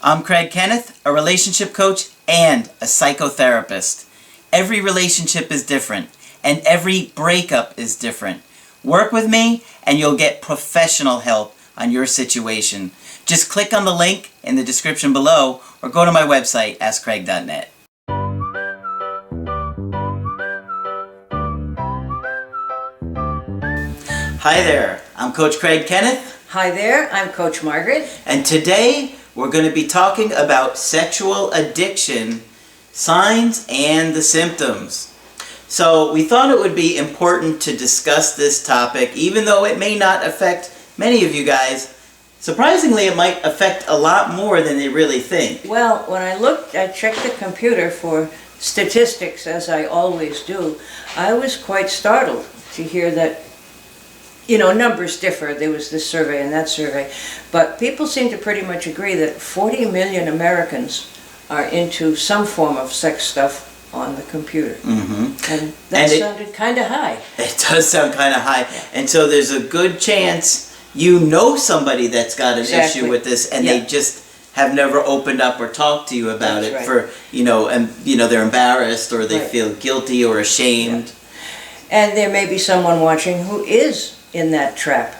I'm Craig Kenneth, a relationship coach and a psychotherapist. Every relationship is different, and every breakup is different. Work with me, and you'll get professional help on your situation. Just click on the link in the description below, or go to my website, askcraig.net. Hi there, I'm Coach Craig Kenneth. Hi there, I'm Coach Margaret. And today we're going to be talking about sexual addiction, signs and the symptoms. So we thought it would be important to discuss this topic, even though it may not affect many of you guys. Surprisingly, it might affect a lot more than they really think. Well, when I checked the computer for statistics, as I always do, I was quite startled to hear that, numbers differ. There was this survey and that survey. But people seem to pretty much agree that 40 million Americans are into some form of sex stuff on the computer. Mm-hmm. And that sounded kind of high. It does sound kind of high. And so there's a good chance you know somebody that's got an issue with this, and they just have never opened up or talked to you about it for, they're embarrassed or they feel guilty or ashamed. Yeah. And there may be someone watching who is in that trap.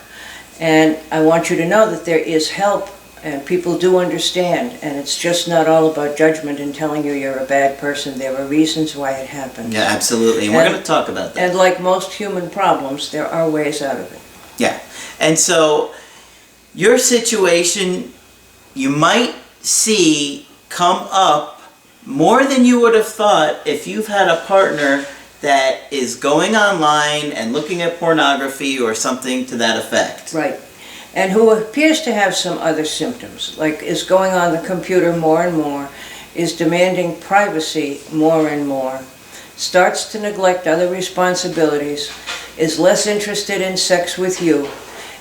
And I want you to know that there is help, and people do understand, and it's just not all about judgment and telling you you're a bad person. There are reasons why it happened. Yeah, absolutely. And we're going to talk about that. And like most human problems, there are ways out of it. Yeah. And so your situation, you might see come up more than you would have thought if you've had a partner that is going online and looking at pornography or something to that effect. Right. And who appears to have some other symptoms, like is going on the computer more and more, is demanding privacy more and more, starts to neglect other responsibilities, is less interested in sex with you,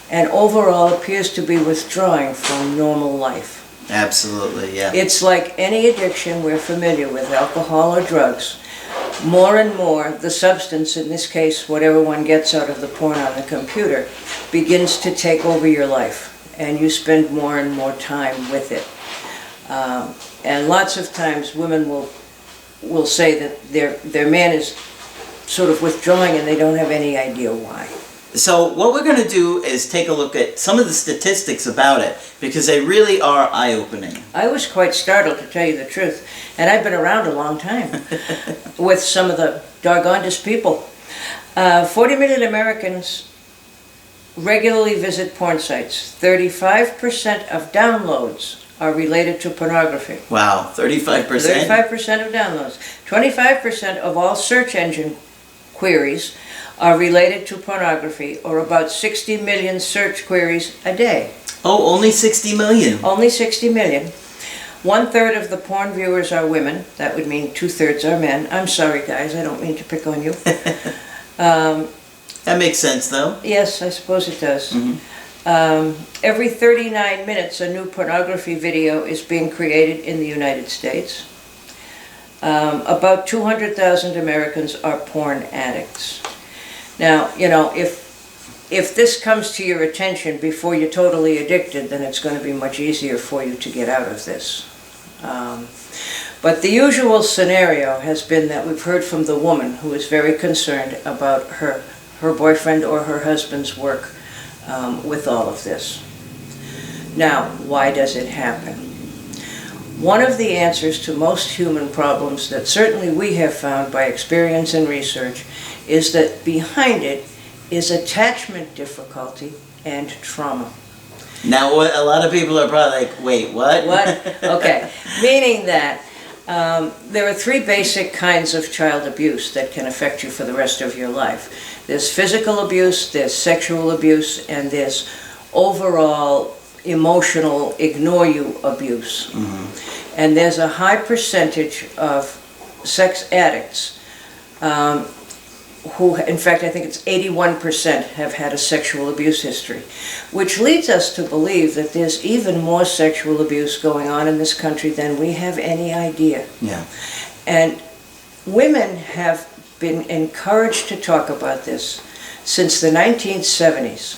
and overall appears to be withdrawing from normal life. Absolutely, yeah. It's like any addiction we're familiar with, alcohol or drugs. More and more, the substance, in this case, whatever one gets out of the porn on the computer, begins to take over your life, and you spend more and more time with it. And lots of times women will say that their man is sort of withdrawing and they don't have any idea why. So what we're going to do is take a look at some of the statistics about it, because they really are eye-opening. I was quite startled, to tell you the truth, and I've been around a long time with some of the doggondest people. 40 million Americans regularly visit porn sites. 35% of downloads are related to pornography. Wow, 35%? 35% of downloads. 25% of all search engine queries are related to pornography, or about 60 million search queries a day. Oh, only 60 million? Only 60 million. 1/3 of the porn viewers are women. That would mean 2/3 are men. I'm sorry, guys, I don't mean to pick on you. That makes sense, though. Yes, I suppose it does. Mm-hmm. Every 39 minutes, a new pornography video is being created in the United States. About 200,000 Americans are porn addicts. Now, if this comes to your attention before you're totally addicted, then it's going to be much easier for you to get out of this. But the usual scenario has been that we've heard from the woman who is very concerned about her boyfriend or her husband's work with all of this. Now, why does it happen? One of the answers to most human problems that certainly we have found by experience and research is that behind it is attachment difficulty and trauma. Now, a lot of people are probably like, wait, what? What? Okay. Meaning that there are 3 basic kinds of child abuse that can affect you for the rest of your life. There's physical abuse, there's sexual abuse, and there's overall emotional ignore you abuse. Mm-hmm. And there's a high percentage of sex addicts who, in fact, I think it's 81% have had a sexual abuse history, which leads us to believe that there's even more sexual abuse going on in this country than we have any idea. Yeah. And women have been encouraged to talk about this since the 1970s.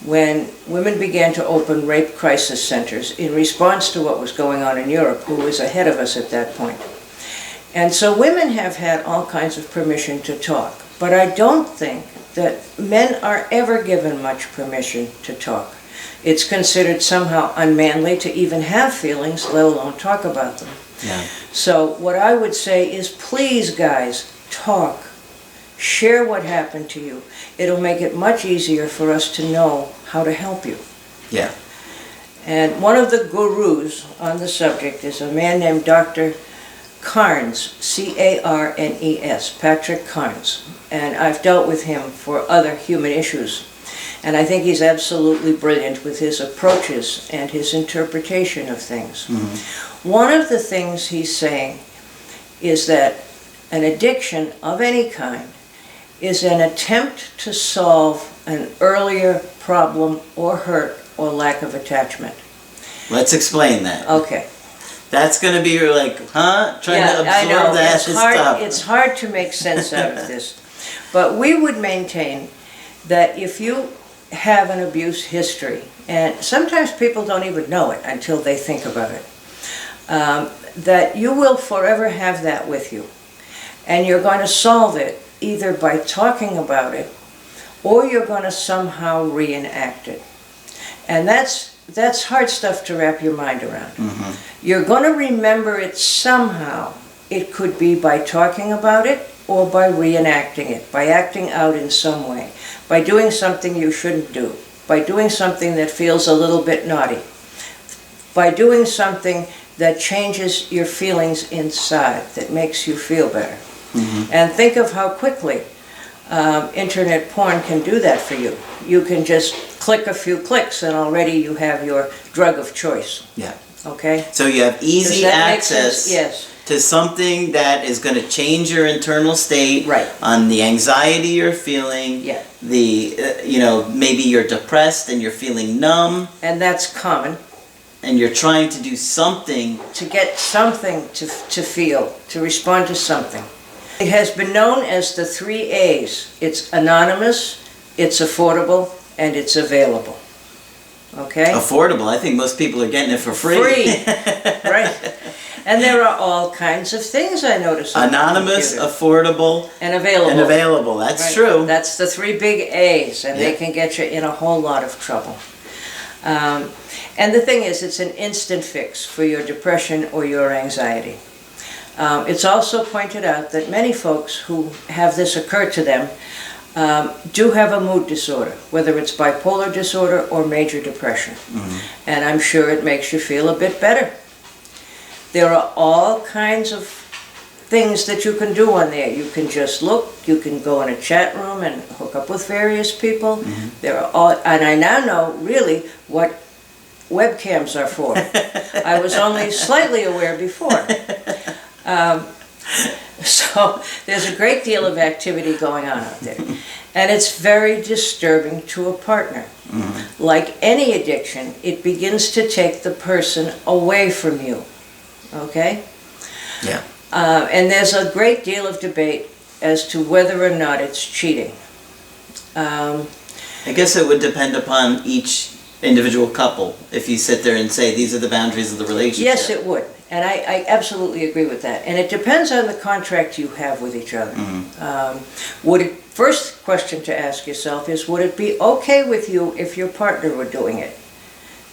when women began to open rape crisis centers in response to what was going on in Europe, who was ahead of us at that point. And so women have had all kinds of permission to talk, but I don't think that men are ever given much permission to talk. It's considered somehow unmanly to even have feelings, let alone talk about them. Yeah. So what I would say is, please guys, talk. Share what happened to you. It'll make it much easier for us to know how to help you. Yeah. And one of the gurus on the subject is a man named Dr. Carnes, C-A-R-N-E-S, Patrick Carnes. And I've dealt with him for other human issues. And I think he's absolutely brilliant with his approaches and his interpretation of things. Mm-hmm. One of the things he's saying is that an addiction of any kind is an attempt to solve an earlier problem or hurt or lack of attachment. Let's explain that. Okay. That's going to be your, like, huh? Trying to absorb I know. that stuff. It's hard to make sense out of this. But we would maintain that if you have an abuse history, and sometimes people don't even know it until they think about it, that you will forever have that with you. And you're going to solve it either by talking about it or you're going to somehow reenact it. And that's hard stuff to wrap your mind around. Mm-hmm. You're going to remember it somehow. It could be by talking about it or by reenacting it, by acting out in some way, by doing something you shouldn't do, by doing something that feels a little bit naughty, by doing something that changes your feelings inside, that makes you feel better. Mm-hmm. And think of how quickly internet porn can do that for you. You can just click a few clicks and already you have your drug of choice. Yeah. Okay? So you have easy access yes. to something that is going to change your internal state, right, on the anxiety you're feeling, yeah, the, maybe you're depressed and you're feeling numb. And that's common. And you're trying to do something. To get something to feel, to respond to something. It has been known as the 3 A's. It's anonymous, it's affordable, and it's available. Okay? Affordable. I think most people are getting it for free. Free, right. And there are all kinds of things I notice. Anonymous, affordable, and available. And available. That's right. True. That's the 3 big A's, and yeah, they can get you in a whole lot of trouble. And the thing is, it's an instant fix for your depression or your anxiety. It's also pointed out that many folks who have this occur to them do have a mood disorder, whether it's bipolar disorder or major depression. Mm-hmm. And I'm sure it makes you feel a bit better. There are all kinds of things that you can do on there. You can just look, you can go in a chat room and hook up with various people. Mm-hmm. There are all, and I now know really what webcams are for. I was only slightly aware before. So there's a great deal of activity going on out there. And it's very disturbing to a partner. Mm-hmm. Like any addiction, it begins to take the person away from you. Okay? Yeah. And there's a great deal of debate as to whether or not it's cheating. I guess it would depend upon each individual couple if you sit there and say these are the boundaries of the relationship. Yes, it would. And I absolutely agree with that. And it depends on the contract you have with each other. Mm-hmm. First question to ask yourself is, would it be okay with you if your partner were doing it?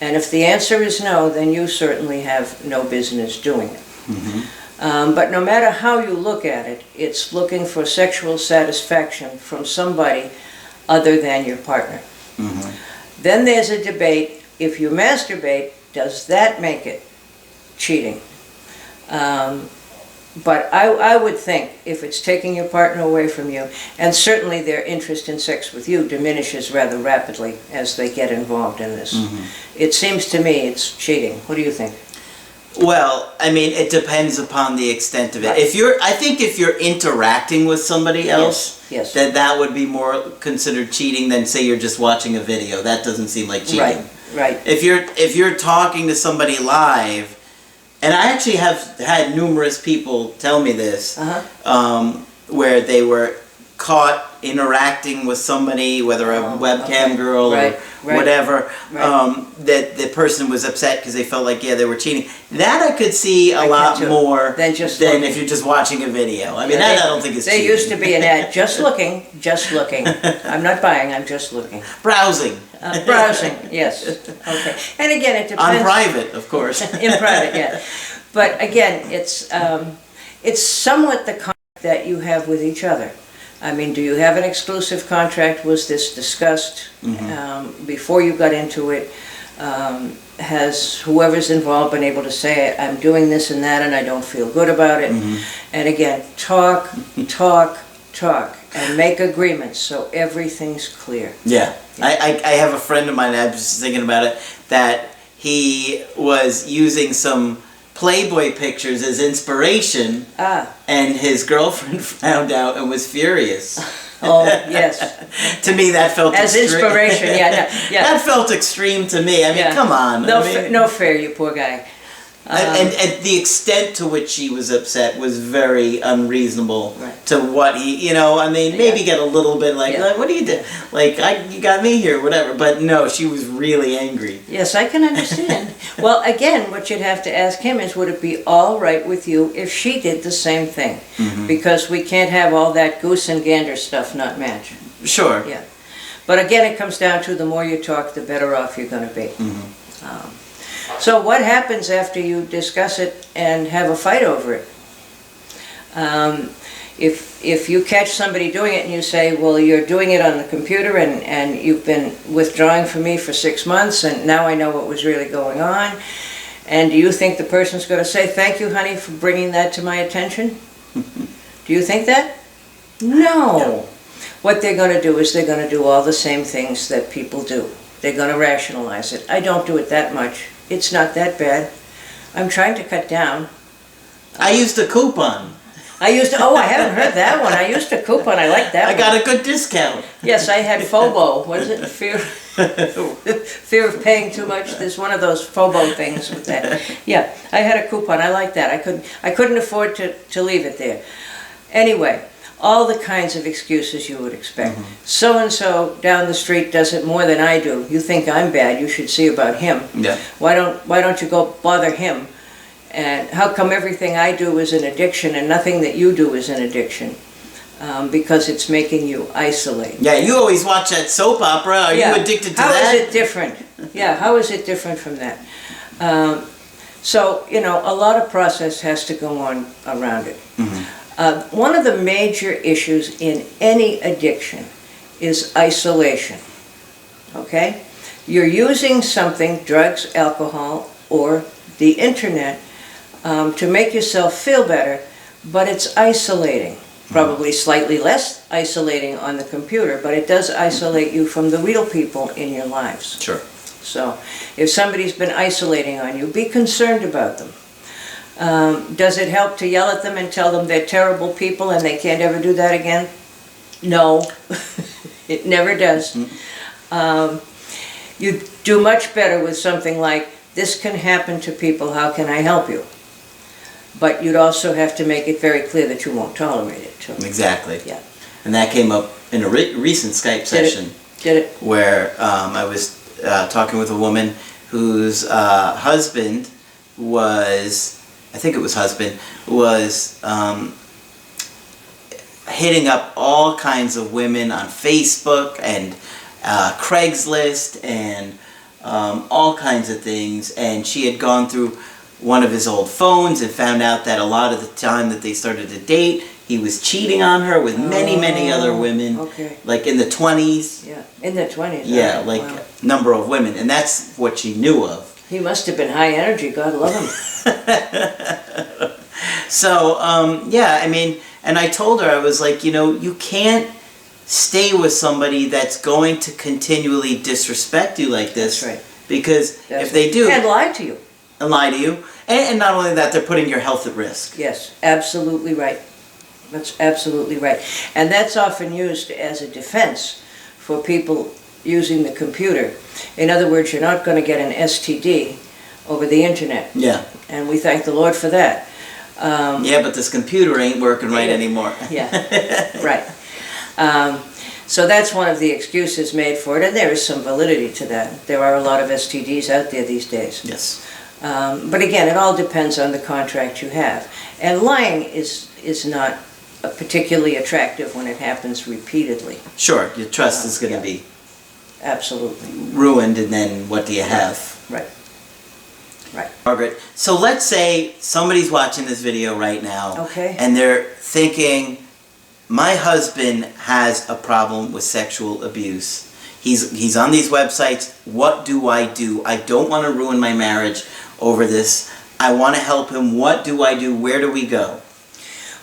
And if the answer is no, then you certainly have no business doing it. Mm-hmm. But no matter how you look at it, it's looking for sexual satisfaction from somebody other than your partner. Mm-hmm. Then there's a debate, if you masturbate, does that make it cheating? But I would think if it's taking your partner away from you, and certainly their interest in sex with you diminishes rather rapidly as they get involved in this. Mm-hmm. It seems to me it's cheating. What do you think? Well, I mean, it depends upon the extent of it. Right. I think if you're interacting with somebody else, yes, then that would be more considered cheating than say you're just watching a video. That doesn't seem like cheating. Right. If you're talking to somebody live, and I actually have had numerous people tell me this, where they were caught interacting with somebody, whether a webcam girl Right, or whatever, right. that the person was upset because they felt like, yeah, they were cheating. That I could see a lot more than if you're just watching a video. I mean, that I don't think is cheating. There used to be an ad, just looking. I'm not buying, I'm just looking. Browsing. Browsing, yes. Okay. And again, it depends. On private, of course. In private, yeah. But again, it's somewhat the contract that you have with each other. I mean, do you have an exclusive contract? Was this discussed before you got into it? Has whoever's involved been able to say, I'm doing this and that and I don't feel good about it? And again, talk, and make agreements so everything's clear. Yeah. I have a friend of mine, I was just thinking about it, that he was using some Playboy pictures as inspiration, and his girlfriend found out and was furious. Oh, yes. To me, that felt as extreme. Inspiration, yeah. That felt extreme to me. I mean, come on. No fair, you poor guy. And the extent to which she was upset was very unreasonable to what he, I mean, maybe get a little bit like, what do you do? Like, you got me here, whatever. But no, she was really angry. Yes, I can understand. Well, again, what you'd have to ask him is, would it be all right with you if she did the same thing? Because we can't have all that goose and gander stuff not match. Sure. Yeah. But again, it comes down to the more you talk, the better off you're going to be. So what happens after you discuss it and have a fight over it? If you catch somebody doing it and you say, well, you're doing it on the computer and you've been withdrawing from me for 6 months and now I know what was really going on, and do you think the person's going to say, thank you, honey, for bringing that to my attention? Do you think that? No. What they're going to do is they're going to do all the same things that people do. They're going to rationalize it. I don't do it that much. It's not that bad. I'm trying to cut down. I used a coupon. I haven't heard that one. I used a coupon. I like that one. I got a good discount. Yes, I had FOBO. What is it? Fear of paying too much. There's one of those FOBO things with that. Yeah, I had a coupon. I like that. I couldn't afford to leave it there. Anyway, all the kinds of excuses you would expect. So-and-so down the street does it more than I do. You think I'm bad, you should see about him. Yeah. Why don't you go bother him? And how come everything I do is an addiction and nothing that you do is an addiction? Because it's making you isolate. Yeah, you always watch that soap opera. Are you addicted to that? How is it different? Yeah, how is it different from that? So, a lot of process has to go on around it. One of the major issues in any addiction is isolation, okay? You're using something, drugs, alcohol, or the internet, to make yourself feel better, but it's isolating. Probably slightly less isolating on the computer, but it does isolate you from the real people in your lives. Sure. So, if somebody's been isolating on you, be concerned about them. Does it help to yell at them and tell them they're terrible people and they can't ever do that again? No, it never does. You do much better with something like, this can happen to people, how can I help you? But you'd also have to make it very clear that you won't tolerate it too. Exactly. Yeah. And that came up in a recent Skype session. Did it? Where I was talking with a woman whose husband was, I think it was husband, was hitting up all kinds of women on Facebook and Craigslist and all kinds of things, and she had gone through one of his old phones and found out that a lot of the time that they started to date, he was cheating on her with many other women, like in the 20s. Yeah, in the 20s. Yeah, like number of women, and that's what she knew of. He must have been high energy, God love him. So, yeah, I mean, and I told her, I was like, you can't stay with somebody that's going to continually disrespect you like this. That's right. Because if they do... And lie to you. And lie to you. And not only that, they're putting your health at risk. Yes, absolutely right. That's absolutely right. And that's often used as a defense for people using the computer. In other words, you're not going to get an STD over the internet. Yeah. And we thank the Lord for that. Yeah, but this computer ain't working right anymore. Yeah, right. So that's one of the excuses made for it, and there is some validity to that. There are a lot of STDs out there these days. Yes. But again, it all depends on the contract you have. And lying is not particularly attractive when it happens repeatedly. Sure, your trust is going to be absolutely ruined, and then what do you have? Right. Right. Margaret, so let's say somebody's watching this video right now, okay, and they're thinking, my husband has a problem with sexual abuse. He's on these websites. What do? I don't want to ruin my marriage over this. I want to help him. What do? Where do we go?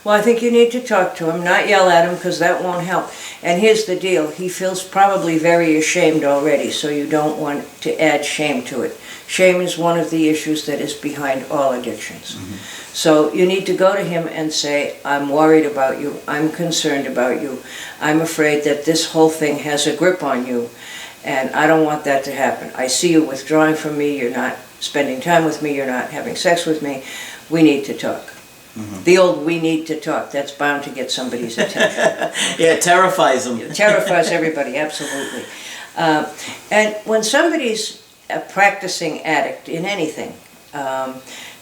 Well, I think you need to talk to him, not yell at him, because that won't help. And here's the deal. He feels probably very ashamed already, so you don't want to add shame to it. Shame is one of the issues that is behind all addictions. Mm-hmm. So you need to go to him and say, I'm worried about you. I'm concerned about you. I'm afraid that this whole thing has a grip on you, and I don't want that to happen. I see you withdrawing from me. You're not spending time with me. You're not having sex with me. We need to talk. Mm-hmm. The old "we need to talk," that's bound to get somebody's attention. Yeah, it terrifies them. It terrifies everybody, absolutely. And when somebody's a practicing addict in anything,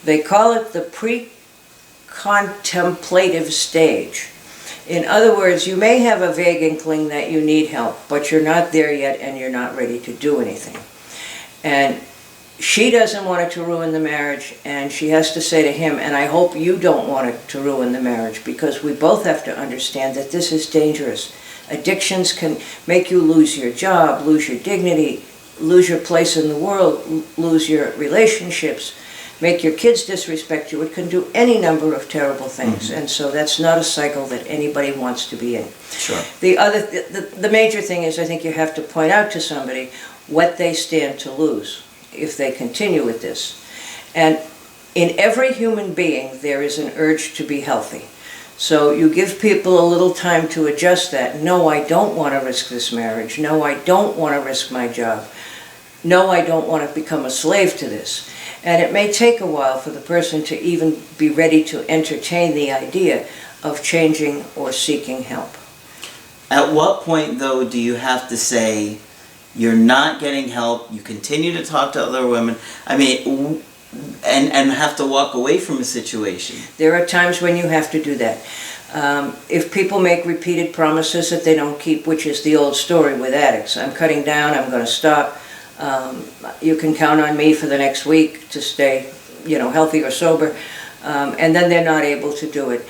they call it the pre-contemplative stage. In other words, you may have a vague inkling that you need help, but you're not there yet and you're not ready to do anything. And she doesn't want it to ruin the marriage, and she has to say to him, and I hope you don't want it to ruin the marriage, because we both have to understand that this is dangerous. Addictions can make you lose your job, lose your dignity, lose your place in the world, lose your relationships, make your kids disrespect you. It can do any number of terrible things, and so that's not a cycle that anybody wants to be in. Sure. The major thing is, I think you have to point out to somebody what they stand to lose if they continue with this. And in every human being, there is an urge to be healthy. So you give people a little time to adjust that. No, I don't want to risk this marriage. No, I don't want to risk my job. No, I don't want to become a slave to this. And it may take a while for the person to even be ready to entertain the idea of changing or seeking help. At what point, though, do you have to say, you're not getting help, you continue to talk to other women, and have to walk away from a situation? There are times when you have to do that. If people make repeated promises that they don't keep, which is the old story with addicts, I'm cutting down, I'm going to stop, you can count on me for the next week to stay, healthy or sober, and then they're not able to do it.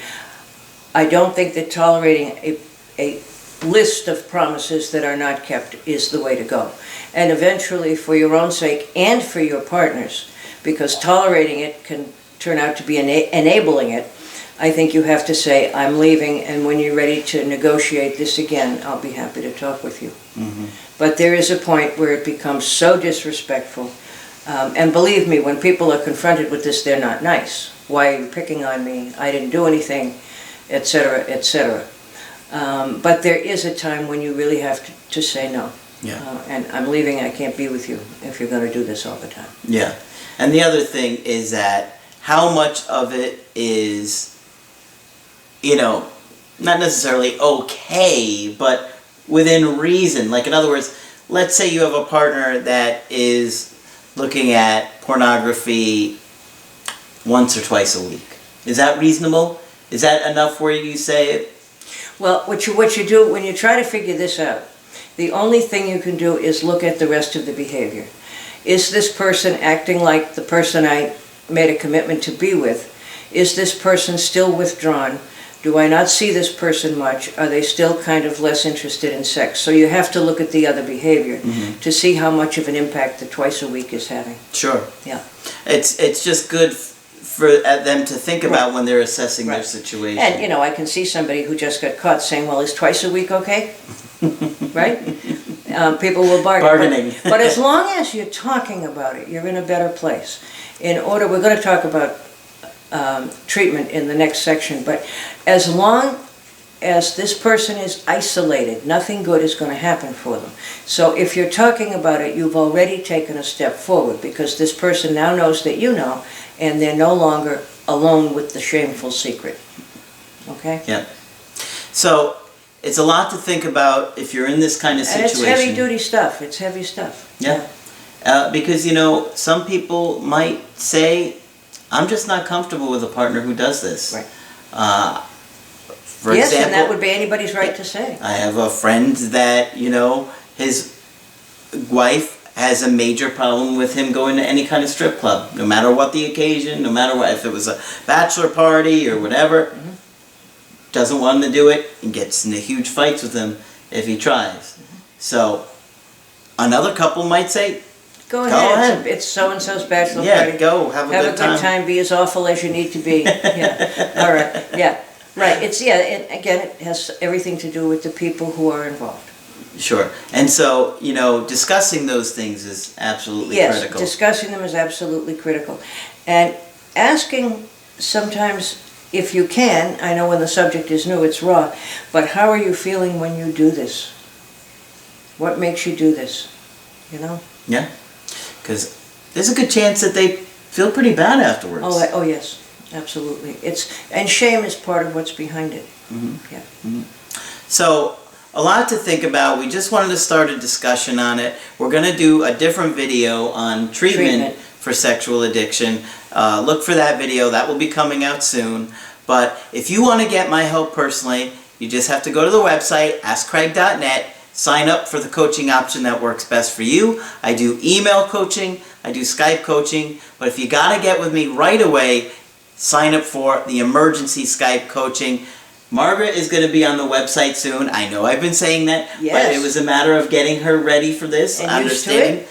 I don't think that tolerating a list of promises that are not kept is the way to go. And eventually, for your own sake and for your partner's, because tolerating it can turn out to be enabling it, I think you have to say, I'm leaving, and when you're ready to negotiate this again, I'll be happy to talk with you. Mm-hmm. But there is a point where it becomes so disrespectful. And believe me, when people are confronted with this, they're not nice. Why are you picking on me? I didn't do anything, etc., etc. But there is a time when you really have to say no. Yeah. And I'm leaving, I can't be with you if you're going to do this all the time. Yeah. And the other thing is that how much of it is, not necessarily okay, but within reason. Like, in other words, let's say you have a partner that is looking at pornography once or twice a week. Is that reasonable? Is that enough where you say it? Well, what you do when you try to figure this out, the only thing you can do is look at the rest of the behavior. Is this person acting like the person I made a commitment to be with? Is this person still withdrawn? Do I not see this person much? Are they still kind of less interested in sex? So you have to look at the other behavior to see how much of an impact the twice a week is having. Sure. Yeah. It's just good for them to think about when they're assessing their situation. And, I can see somebody who just got caught saying, well, is twice a week okay? Right? People will bargain. Bargaining. But as long as you're talking about it, you're in a better place. We're going to talk about treatment in the next section, but as long as this person is isolated, nothing good is going to happen for them. So if you're talking about it, you've already taken a step forward, because this person now knows that you know, and they're no longer alone with the shameful secret. Okay? Yeah. So it's a lot to think about if you're in this kind of And situation. it's heavy duty stuff. It's heavy stuff. Yeah. Because, some people might say, I'm just not comfortable with a partner who does this. Right. For Yes, example, and that would be anybody's right to say. I have a friend that, his wife has a major problem with him going to any kind of strip club, no matter what the occasion, no matter what, if it was a bachelor party or whatever, doesn't want him to do it, and gets into huge fights with him if he tries. So, another couple might say, Go Go ahead. ahead. It's so-and-so's bachelor yeah, party. go, have a good time. Be as awful as you need to be. Yeah. All right. Yeah. Right. Again, it has everything to do with the people who are involved. Sure. And so, discussing those things is absolutely critical. Yes, discussing them is absolutely critical. And asking sometimes, if you can, I know when the subject is new, it's raw, but how are you feeling when you do this? What makes you do this? Yeah. Because there's a good chance that they feel pretty bad afterwards. Oh yes, absolutely. And shame is part of what's behind it. Mm-hmm. Yeah. Mm-hmm. So, a lot to think about. We just wanted to start a discussion on it. We're going to do a different video on treatment for sexual addiction. Look for that video. That will be coming out soon. But if you want to get my help personally, you just have to go to the website, askcraig.net, sign up for the coaching option that works best for you. I do email coaching, I do Skype coaching, but if you got to get with me right away, sign up for the emergency Skype coaching. Margaret is going to be on the website soon. I know I've been saying that, but it was a matter of getting her ready for this, and understanding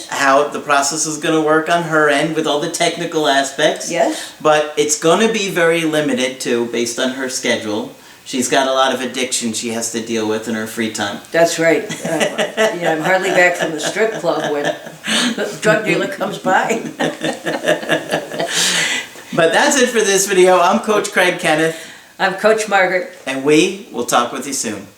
how the process is going to work on her end with all the technical aspects. Yes. But it's going to be very limited too, based on her schedule. She's got a lot of addiction she has to deal with in her free time. That's right. I'm hardly back from the strip club when the drug dealer comes by. But that's it for this video. I'm Coach Craig Kenneth. I'm Coach Margaret. And we will talk with you soon.